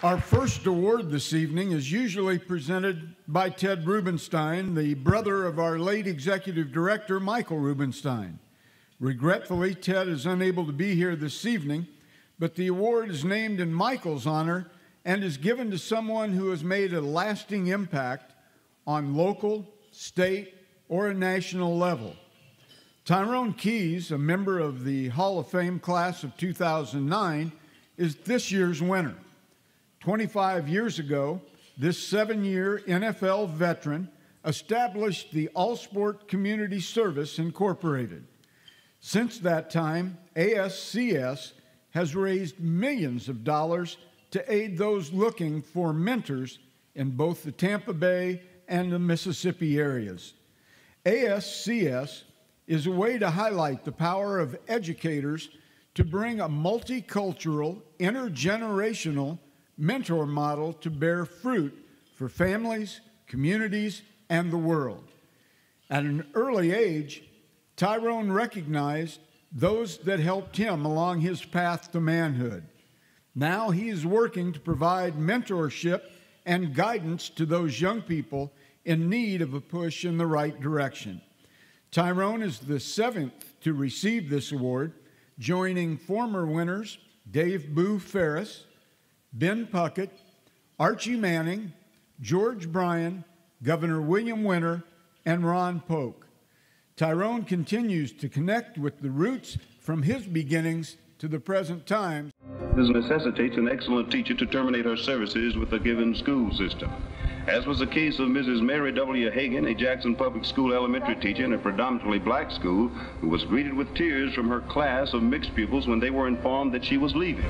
Our first award this evening is usually presented by Ted Rubenstein, the brother of our late executive director, Michael Rubenstein. Regretfully, Ted is unable to be here this evening, but the award is named in Michael's honor and is given to someone who has made a lasting impact on local, state, or a national level. Tyrone Keys, a member of the Hall of Fame class of 2009, is this year's winner. 25 years ago, this 7-year NFL veteran established the All-Sport Community Service Incorporated. Since that time, ASCS has raised millions of dollars to aid those looking for mentors in both the Tampa Bay and the Mississippi areas. ASCS is a way to highlight the power of educators to bring a multicultural, intergenerational mentor model to bear fruit for families, communities, and the world. At an early age, Tyrone recognized those that helped him along his path to manhood. Now he is working to provide mentorship and guidance to those young people in need of a push in the right direction. Tyrone is the 7th to receive this award, joining former winners Dave Boo Ferris, Ben Puckett, Archie Manning, George Bryan, Governor William Winter, and Ron Polk. Tyrone continues to connect with the roots from his beginnings to the present times. This necessitates an excellent teacher to terminate her services with a given school system. As was the case of Mrs. Mary W. Hagan, a Jackson Public School elementary teacher in a predominantly black school, who was greeted with tears from her class of mixed pupils when they were informed that she was leaving.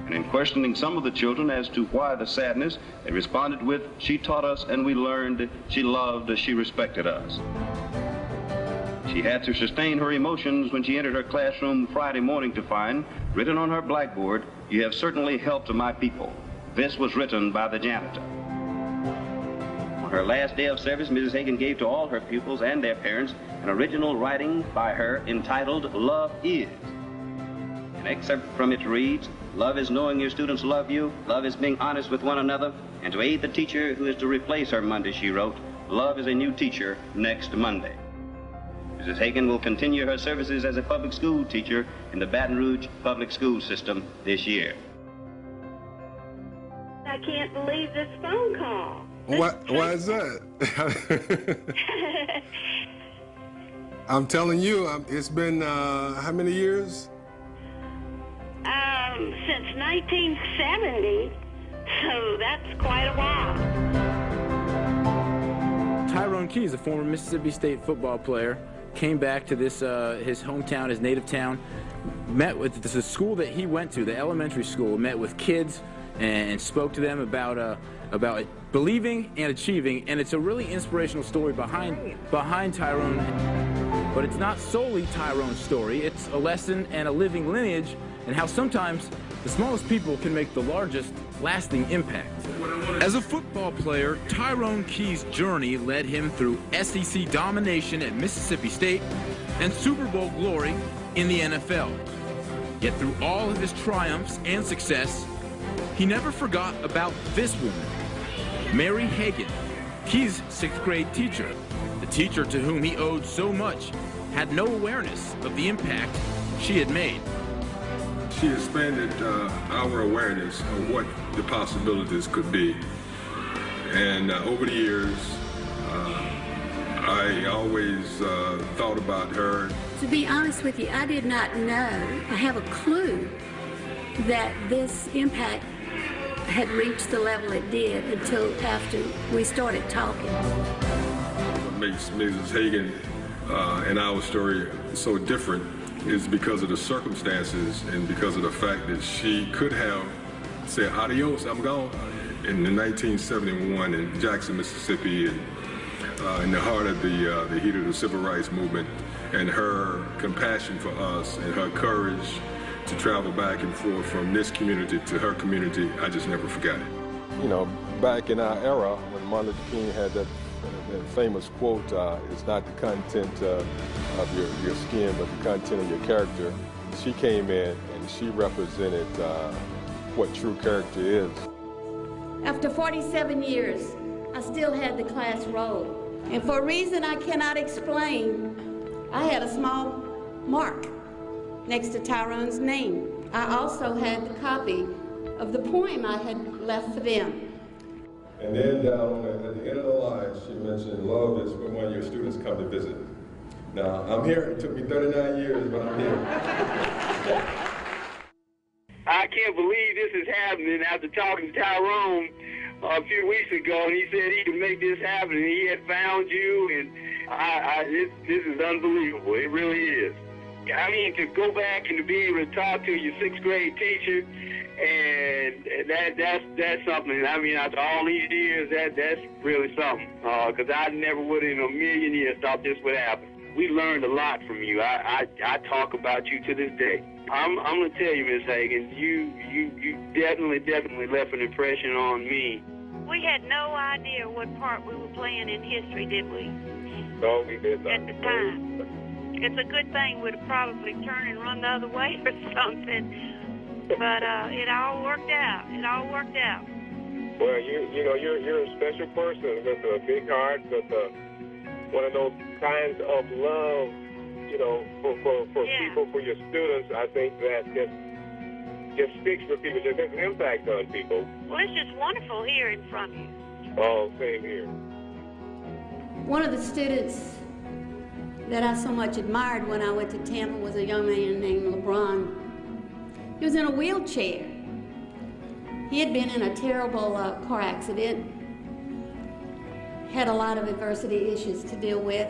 And in questioning some of the children as to why the sadness, they responded with, "She taught us and we learned, she loved, she respected us." She had to sustain her emotions when she entered her classroom Friday morning to find, written on her blackboard, "You have certainly helped my people." This was written by the janitor. On her last day of service, Mrs. Hagan gave to all her pupils and their parents an original writing by her entitled "Love Is." An excerpt from it reads, "Love is knowing your students love you. Love is being honest with one another. And to aid the teacher who is to replace her Monday," she wrote, "love is a new teacher next Monday." Mrs. Hagan will continue her services as a public school teacher in the Baton Rouge public school system this year. I can't believe this phone call. Why is that? I'm telling you, it's been how many years? Since 1970, so that's quite a while. Tyrone Keys, a former Mississippi State football player, came back to this his hometown, his native town, met with the school that he went to, the elementary school, met with kids and spoke to them about believing and achieving, and it's a really inspirational story behind Tyrone. But it's not solely Tyrone's story, it's a lesson and a living lineage and how sometimes the smallest people can make the largest lasting impact. As a football player, Tyrone Keys' journey led him through SEC domination at Mississippi State and Super Bowl glory in the NFL. Yet through all of his triumphs and success, he never forgot about this woman, Mary Hagan, Keys' 6th grade teacher. The teacher to whom he owed so much had no awareness of the impact she had made. She expanded our awareness of what the possibilities could be. And over the years, I always thought about her. To be honest with you, I did not know, I have a clue that this impact had reached the level it did until after we started talking. What makes Mrs. Hagan and our story so different is because of the circumstances and because of the fact that she could have said, "Adios, I'm gone," in 1971 in Jackson, Mississippi, and in the heart of the heat of the civil rights movement, and her compassion for us and her courage to travel back and forth from this community to her community, I just never forgot it. You know, back in our era, when Martin Luther King had that famous quote, "It's not the content of your skin, but the content of your character." She came in and she represented what true character is. After 47 years, I still had the class roll. And for a reason I cannot explain, I had a small mark next to Tyrone's name. I also had the copy of the poem I had left for them. And then down at the end of the line, she mentioned love is when one of your students come to visit. Now, I'm here. It took me 39 years, but I'm here. I can't believe this is happening after talking to Tyrone a few weeks ago, and he said he could make this happen, and he had found you, and this is unbelievable. It really is. I mean, to go back and to be able to talk to your 6th grade teacher, and that's something. I mean, after all these years, that's really something. Because I never would in a million years thought this would happen. We learned a lot from you. I talk about you to this day. I'm gonna tell you, Miss Hagan, you definitely left an impression on me. We had no idea what part we were playing in history, did we? No, we did not. At the time. It's a good thing we'd have probably turned and run the other way or something. But it all worked out. It all worked out. Well, you're a special person with a big heart, with one of those kinds of love, for people, for your students. I think that just speaks for people, just has an impact on people. Well, it's just wonderful hearing from you. Oh, same here. One of the students that I so much admired when I went to Tampa was a young man named LeBron. He was in a wheelchair. He had been in a terrible car accident, had a lot of adversity issues to deal with.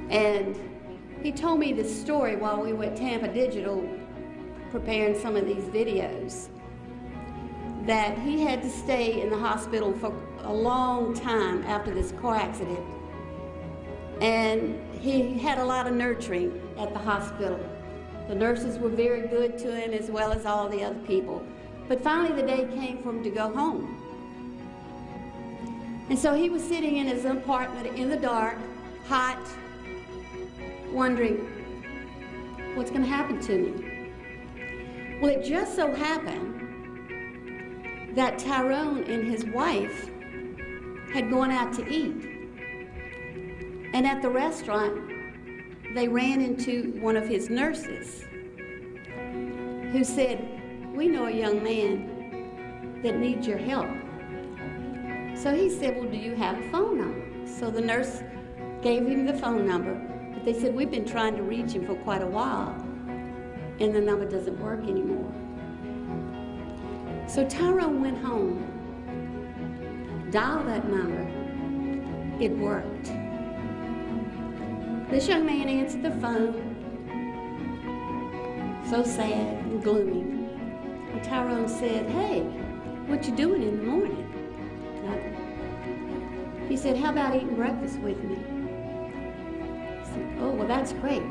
And he told me this story while we were at Tampa Digital preparing some of these videos, that he had to stay in the hospital for a long time after this car accident. And he had a lot of nurturing at the hospital. The nurses were very good to him, as well as all the other people. But finally the day came for him to go home. And so he was sitting in his apartment in the dark, hot, wondering, what's going to happen to me? Well, it just so happened that Tyrone and his wife had gone out to eat. And at the restaurant, they ran into one of his nurses who said, we know a young man that needs your help. So he said, well, do you have a phone number? So the nurse gave him the phone number, but they said, we've been trying to reach him for quite a while, and the number doesn't work anymore. So Tyrone went home, dialed that number, it worked. This young man answered the phone, so sad and gloomy. And Tyrone said, hey, what you doing in the morning? Nothing. He said, how about eating breakfast with me? I said, oh, well, that's great.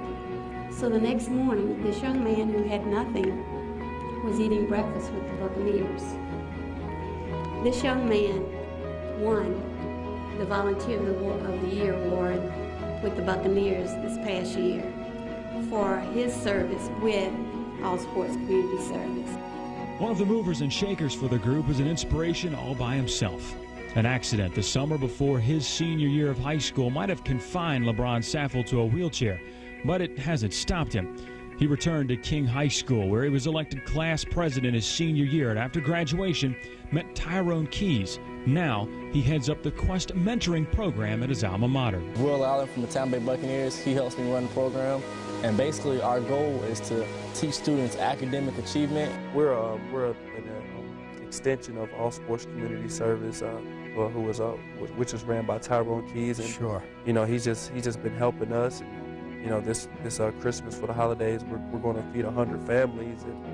So the next morning, this young man who had nothing was eating breakfast with the Buccaneers. This young man won the Volunteer of the Year award with the Buccaneers this past year for his service with All Sports Community Service. One of the movers and shakers for the group is an inspiration all by himself. An accident the summer before his senior year of high school might have confined LeBron Saffel to a wheelchair, but it hasn't stopped him. He returned to King High School, where he was elected class president his senior year, and after graduation met Tyrone Keys. Now he heads up the Quest mentoring program at his alma mater. Will Allen from the Tampa Bay Buccaneers, he helps me run the program. And basically our goal is to teach students academic achievement. We're an extension of All Sports Community Service, which is ran by Tyrone Keys. And, sure. He's just been helping us. This Christmas for the holidays, we're going to feed 100 families. And,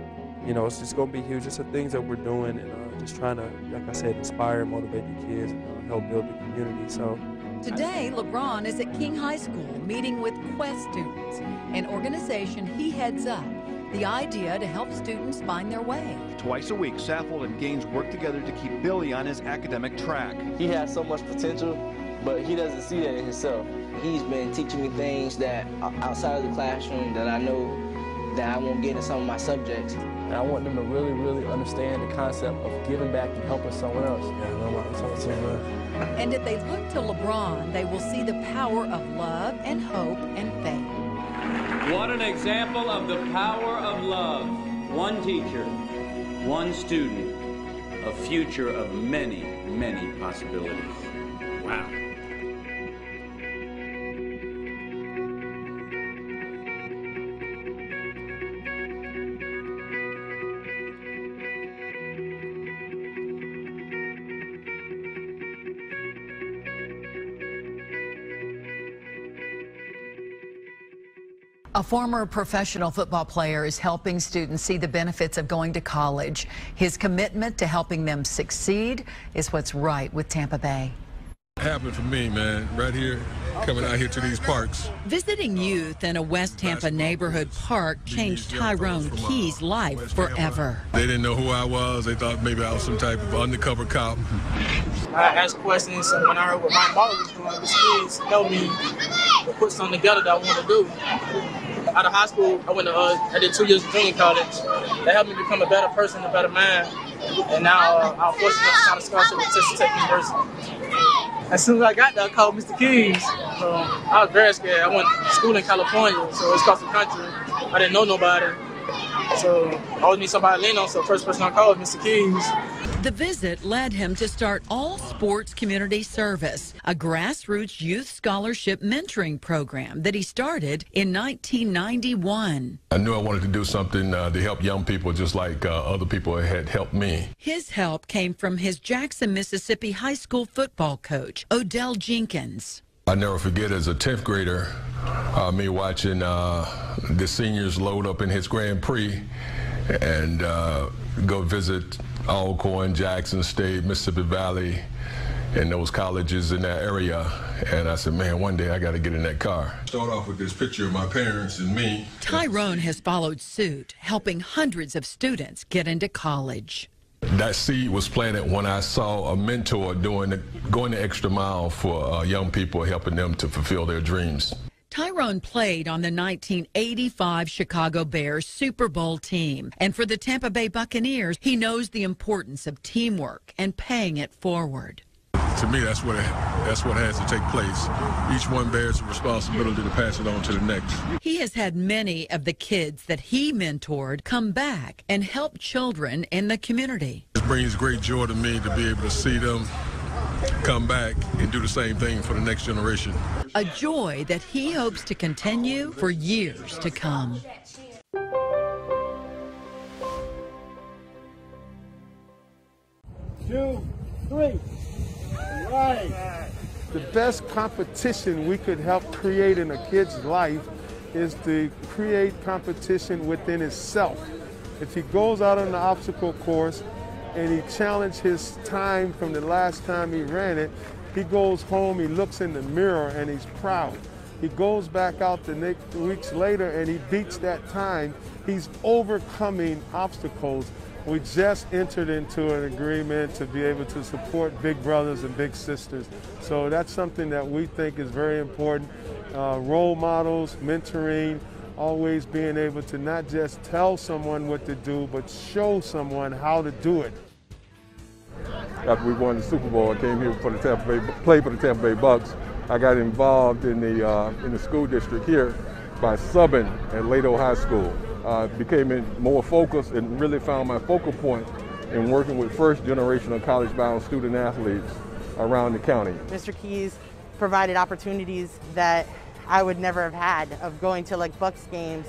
it's just going to be huge. Just the things that we're doing and just trying to, like I said, inspire and motivate the kids and help build the community. So today, LeBron is at King High School meeting with Quest students, an organization he heads up. The idea to help students find their way. Twice a week, Saffel and Gaines work together to keep Billy on his academic track. He has so much potential, but he doesn't see that in himself. He's been teaching me things that outside of the classroom that I know that I won't get in some of my subjects. And I want them to really, really understand the concept of giving back and helping someone else. And if they look to LeBron, they will see the power of love and hope and faith. What an example of the power of love. One teacher, one student, a future of many, many possibilities. Wow. A former professional football player is helping students see the benefits of going to college. His commitment to helping them succeed is what's right with Tampa Bay. Happened for me, man, right here, coming out here to these parks. Visiting youth in a West Tampa neighborhood park changed Tyrone Key's life forever. They didn't know who I was. They thought maybe I was some type of undercover cop. I asked questions, and when I heard what my mother was doing, the kids helped me to put something together that I want to do. Out of high school, I did 2 years of junior college. That helped me become a better person, a better man. And now I'm fortunate to sign a scholarship with Texas Tech University. As soon as I got there, I called Mr. Keys. I was very scared. I went to school in California, so it's across the country. I didn't know nobody. So I always need somebody to lean on, so the first person I called was Mr. Keys. The visit led him to start All Sports Community Service, a grassroots youth scholarship mentoring program that he started in 1991. I knew I wanted to do something to help young people just like other people had helped me. His help came from his Jackson, Mississippi high school football coach, Odell Jenkins. I never forget as a 10th grader, me watching the seniors load up in his Grand Prix and go visit Alcorn, Jackson State, Mississippi Valley, and those colleges in that area. And I said, man, one day I got to get in that car. Start off with this picture of my parents and me. Tyrone has followed suit, helping hundreds of students get into college. That seed was planted when I saw a mentor going the extra mile for young people, helping them to fulfill their dreams. Tyrone played on the 1985 Chicago Bears Super Bowl team. And for the Tampa Bay Buccaneers, he knows the importance of teamwork and paying it forward. To me, that's what has to take place. Each one bears the responsibility to pass it on to the next. He has had many of the kids that he mentored come back and help children in the community. It brings great joy to me to be able to see them come back and do the same thing for the next generation. A joy that he hopes to continue for years to come. Two, three. Right. The best competition we could help create in a kid's life is to create competition within himself. If he goes out on the obstacle course and he challenges his time from the last time he ran it, he goes home, he looks in the mirror, and he's proud. He goes back out the next weeks later and he beats that time. He's overcoming obstacles. We just entered into an agreement to be able to support big brothers and big sisters. So that's something that we think is very important. Role models, mentoring, always being able to not just tell someone what to do, but show someone how to do it. After we won the Super Bowl, I came here for the play for the Tampa Bay Bucks. I got involved in the school district here by subbing at Lato High School. Became more focused and really found my focal point in working with first generation of college-bound student athletes around the county. Mr. Keys provided opportunities that I would never have had of going to like Bucks games,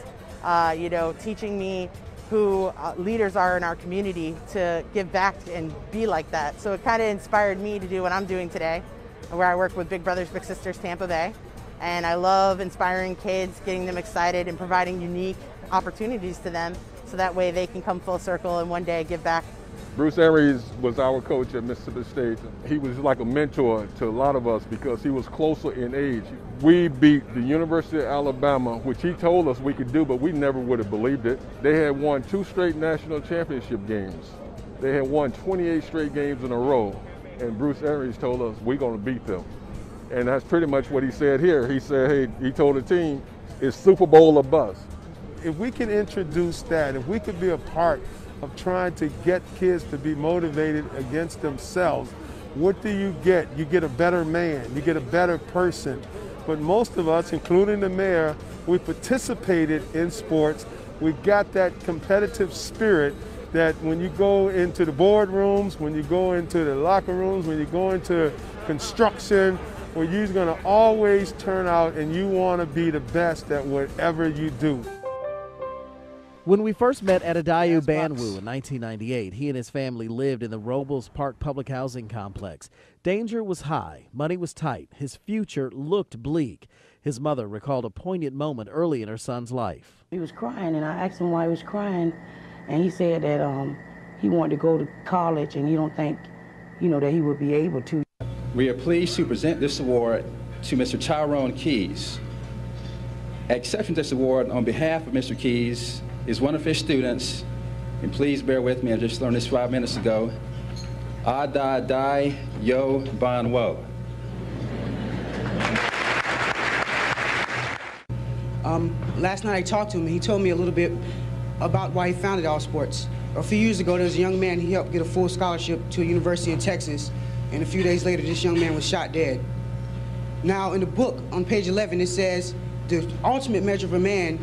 teaching me who leaders are in our community to give back and be like that. So it kind of inspired me to do what I'm doing today, where I work with Big Brothers Big Sisters Tampa Bay. And I love inspiring kids, getting them excited and providing unique opportunities to them so that way they can come full circle and one day give back. Bruce Arians was our coach at Mississippi State. He was like a mentor to a lot of us because he was closer in age. We beat the University of Alabama, which he told us we could do, but we never would have believed it. They had won 2 straight national championship games. They had won 28 straight games in a row, and Bruce Arians told us we're going to beat them. And that's pretty much what he said here. He said, hey, he told the team, it's Super Bowl or bust. if we can introduce that, if we could be a part of trying to get kids to be motivated against themselves, what do you get? You get a better man, you get a better person. But most of us, including the mayor, we participated in sports. We got that competitive spirit that when you go into the boardrooms, when you go into the locker rooms, when you go into construction, where you're going to always turn out and you want to be the best at whatever you do. When we first met Adedayo Banwu in 1998, he and his family lived in the Robles Park Public Housing Complex. Danger was high, money was tight, his future looked bleak. His mother recalled a poignant moment early in her son's life. He was crying, and I asked him why he was crying, and he said that he wanted to go to college, and he don't think, that he would be able to. We are pleased to present this award to Mr. Tyrone Keys. Accepting this award on behalf of Mr. Keys is one of his students, and please bear with me, I just learned this 5 minutes ago, Adedayo Banwu. Last night I talked to him, and he told me a little bit about why he founded All Sports. A few years ago, there was a young man he helped get a full scholarship to a university in Texas, and a few days later, this young man was shot dead. Now, in the book, on page 11, it says, the ultimate measure of a man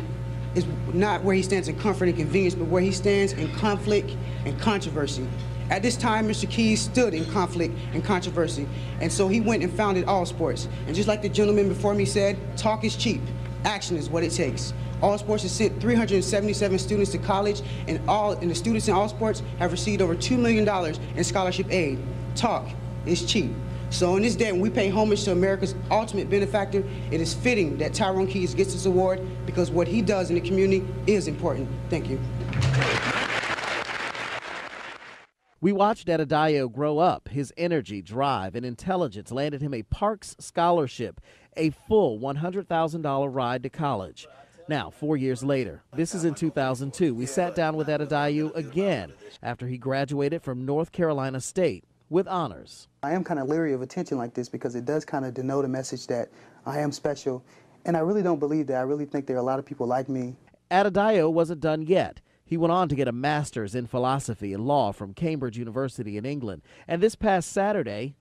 is not where he stands in comfort and convenience, but where he stands in conflict and controversy. At this time, Mr. Keys stood in conflict and controversy, and so he went and founded All Sports. And just like the gentleman before me said, talk is cheap. Action is what it takes. All Sports has sent 377 students to college, and the students in All Sports have received over $2 million in scholarship aid. Talk is cheap. So in this day, when we pay homage to America's ultimate benefactor, it is fitting that Tyrone Keys gets this award because what he does in the community is important. Thank you. We watched Adedayo grow up. His energy, drive, and intelligence landed him a Parks Scholarship, a full $100,000 ride to college. Now, 4 years later, this is in 2002, we sat down with Adedayo again after he graduated from North Carolina State with honors. I am kind of leery of attention like this because it does kind of denote a message that I am special, and I really don't believe that. I really think there are a lot of people like me. Adedayo wasn't done yet. He went on to get a master's in philosophy and law from Cambridge University in England, and this past Saturday,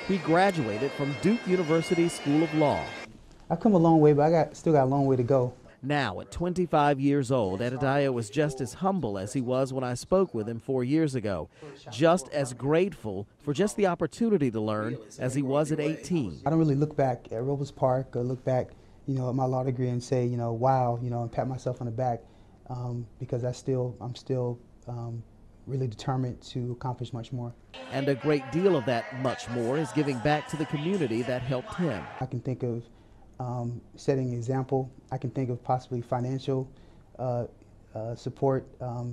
he graduated from Duke University School of Law. I've come a long way, but I still got a long way to go. Now, at 25 years old, Adedayo was just as humble as he was when I spoke with him 4 years ago, just as grateful for just the opportunity to learn as he was at 18. I don't really look back at Robles Park or look back, at my law degree and say, wow, and pat myself on the back, because I'm still really determined to accomplish much more. And a great deal of that much more is giving back to the community that helped him. I can think of setting an example. I can think of possibly financial support.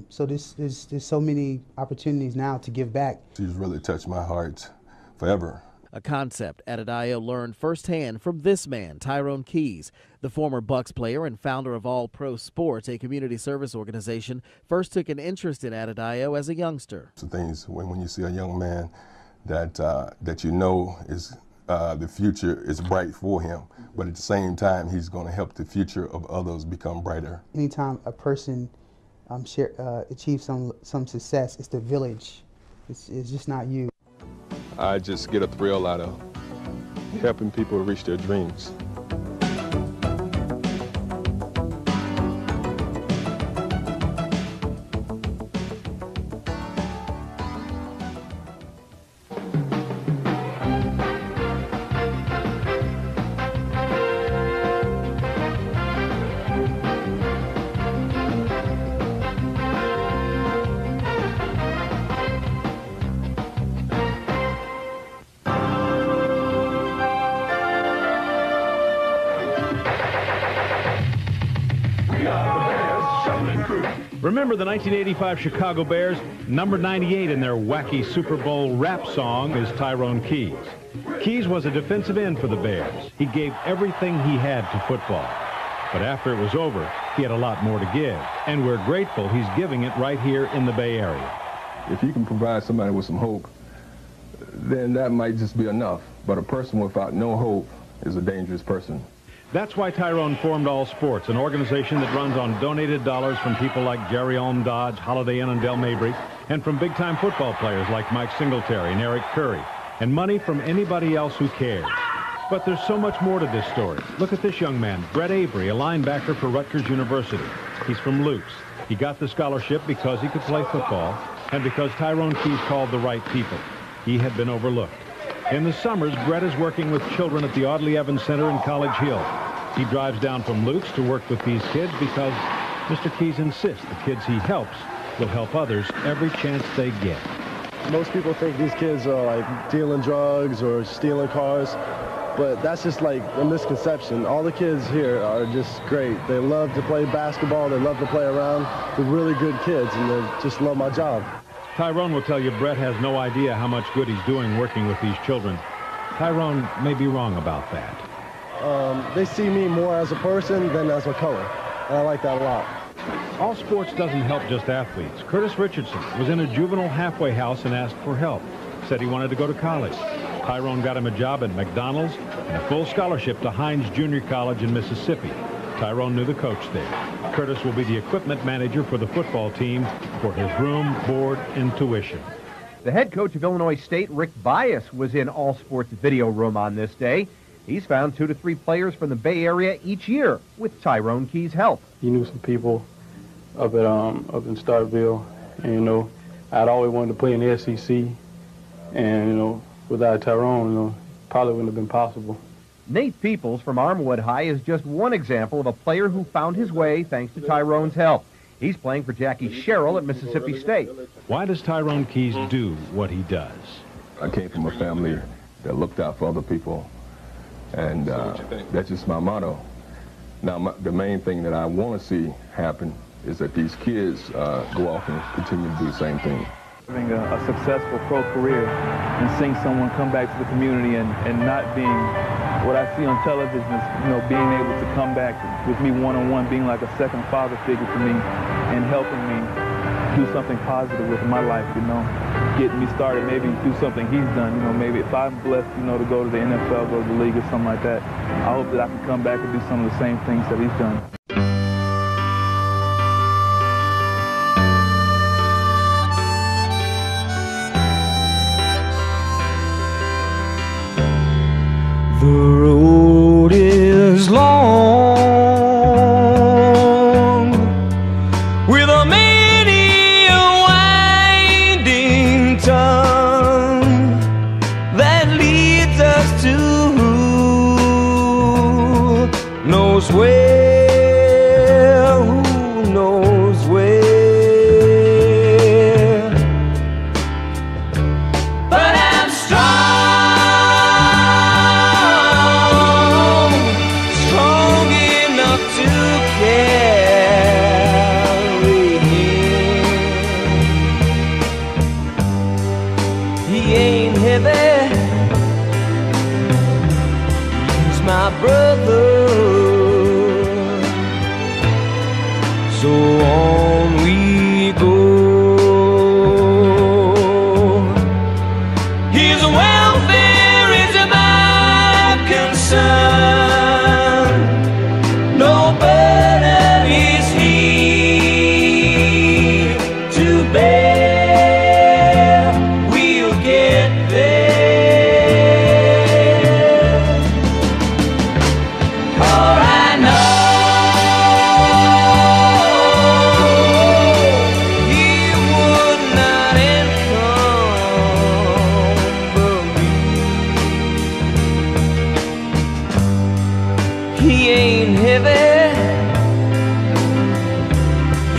So there's so many opportunities now to give back. She's really touched my heart forever. A concept Adedayo learned firsthand from this man, Tyrone Keys, the former Bucks player and founder of All Pro Sports, a community service organization, first took an interest in Adedayo as a youngster. So things when you see a young man that is the future is bright for him, but at the same time, he's going to help the future of others become brighter. Anytime a person achieves some success, it's the village. It's just not you. I just get a thrill out of helping people reach their dreams. Remember the 1985 Chicago Bears? Number 98 in their wacky Super Bowl rap song is Tyrone Keys. Keys was a defensive end for the Bears. He gave everything he had to football. But after it was over, he had a lot more to give. And we're grateful he's giving it right here in the Bay Area. If you can provide somebody with some hope, then that might just be enough. But a person without no hope is a dangerous person. That's why Tyrone formed All Sports, an organization that runs on donated dollars from people like Jerry Olm Dodge, Holiday Inn, and Del Mabry, and from big-time football players like Mike Singletary and Eric Curry, and money from anybody else who cares. But there's so much more to this story. Look at this young man, Brett Avery, a linebacker for Rutgers University. He's from Luke's. He got the scholarship because he could play football and because Tyrone Keys called the right people. He had been overlooked. In the summers, Brett is working with children at the Audley Evans Center in College Hill. He drives down from Luke's to work with these kids because Mr. Keys insists the kids he helps will help others every chance they get. Most people think these kids are like dealing drugs or stealing cars, but that's just like a misconception. All the kids here are just great. They love to play basketball, they love to play around. They're really good kids, and they just love my job. Tyrone will tell you Brett has no idea how much good he's doing working with these children. Tyrone may be wrong about that. They see me more as a person than as a color, and I like that a lot. All Sports doesn't help just athletes. Curtis Richardson was in a juvenile halfway house and asked for help. Said he wanted to go to college. Tyrone got him a job at McDonald's and a full scholarship to Hines Junior College in Mississippi. Tyrone knew the coach there. Curtis will be the equipment manager for the football team for his room, board, and tuition. The head coach of Illinois State, Rick Bias, was in All Sports video room on this day. He's found 2 to 3 players from the Bay Area each year with Tyrone Keys' help. He knew some people up in Starkville, and I'd always wanted to play in the SEC, and without Tyrone, probably wouldn't have been possible. Nate Peoples from Armwood High is just one example of a player who found his way thanks to Tyrone's help. He's playing for Jackie Sherrill at Mississippi State. Why does Tyrone Keys do what he does? I came from a family that looked out for other people, and that's just my motto. Now, the main thing that I want to see happen is that these kids go off and continue to do the same thing. Having a successful pro career and seeing someone come back to the community and not being what I see on television is, being able to come back with me one-on-one, being like a second father figure to me and helping me do something positive with my life, getting me started, maybe do something he's done, maybe if I'm blessed, to go to the NFL, go to the league or something like that, I hope that I can come back and do some of the same things that he's done. The road is long with a many winding tongue that leads us to who knows where, who knows where. But I'm strong. My brother, so on we go. His welfare is my concern. No burden is he to bear. We'll get there. He ain't heavy,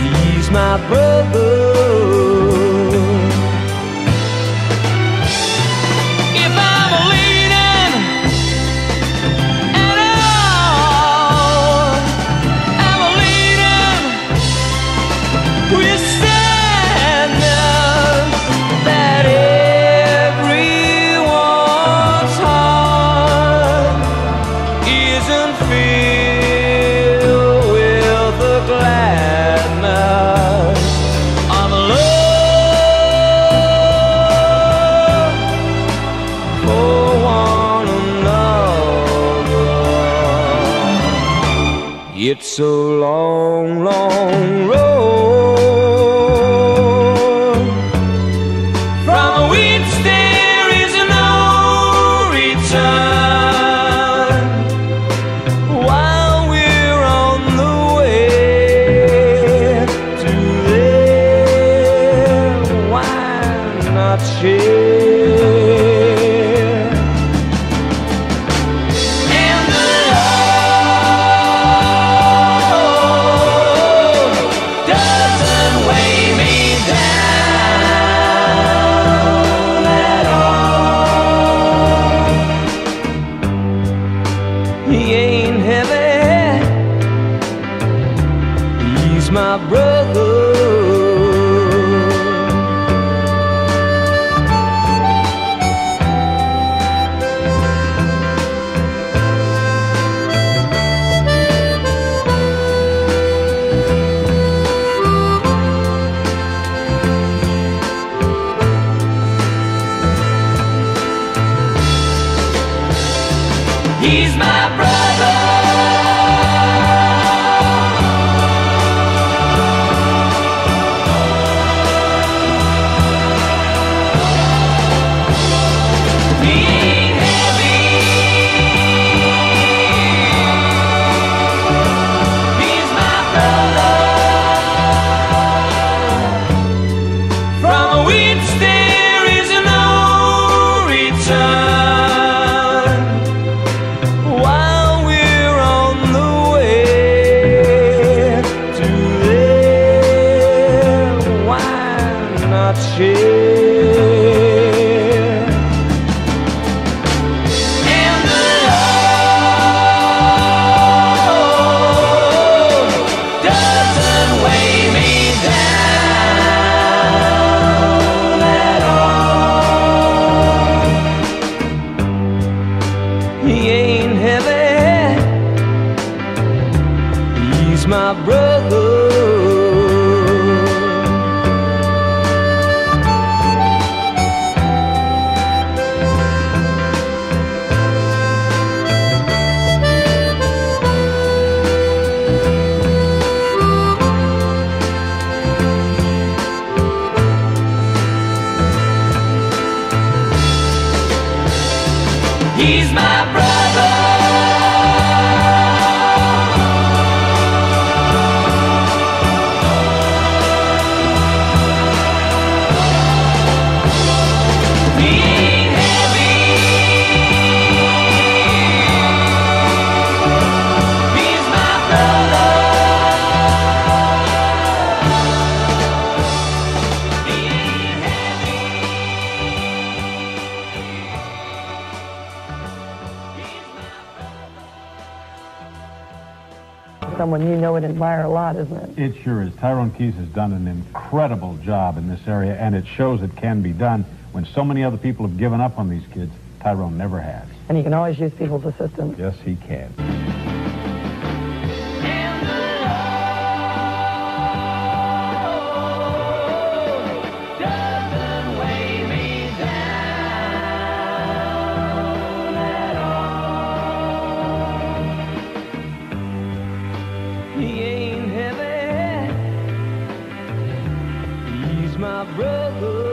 he's my brother. If I'm leaning at all, I'm leaning with sadness that everyone's heart isn't filled with the gladness of a It's a long, long road from which there is no return. While we're on the way to there, why not share? He ain't heavy, he's my brother. He's my brother. He ain't heavy. He's my brother. From which there is no return. He ain't heavy, he's my brother. He's my brother. He ain't heavy. He's my brother. He ain't heavy. Someone you know and admire a lot, isn't it? It sure is. Tyrone Keys has done an incredible job in this area, and it shows it can be done. When so many other people have given up on these kids, Tyrone never has. And he can always use people's assistance. Yes, he can. He ain't heavy, he's my brother.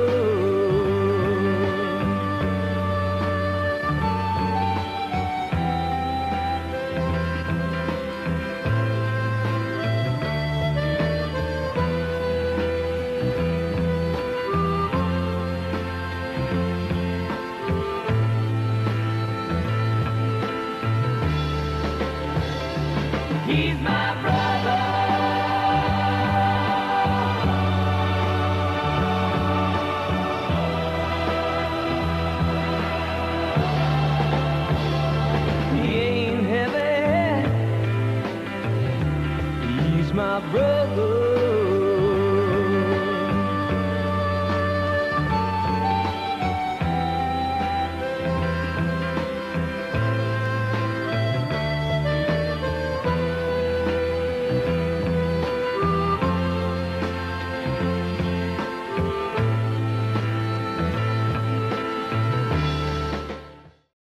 He's my brother. He ain't heavy. He's my brother.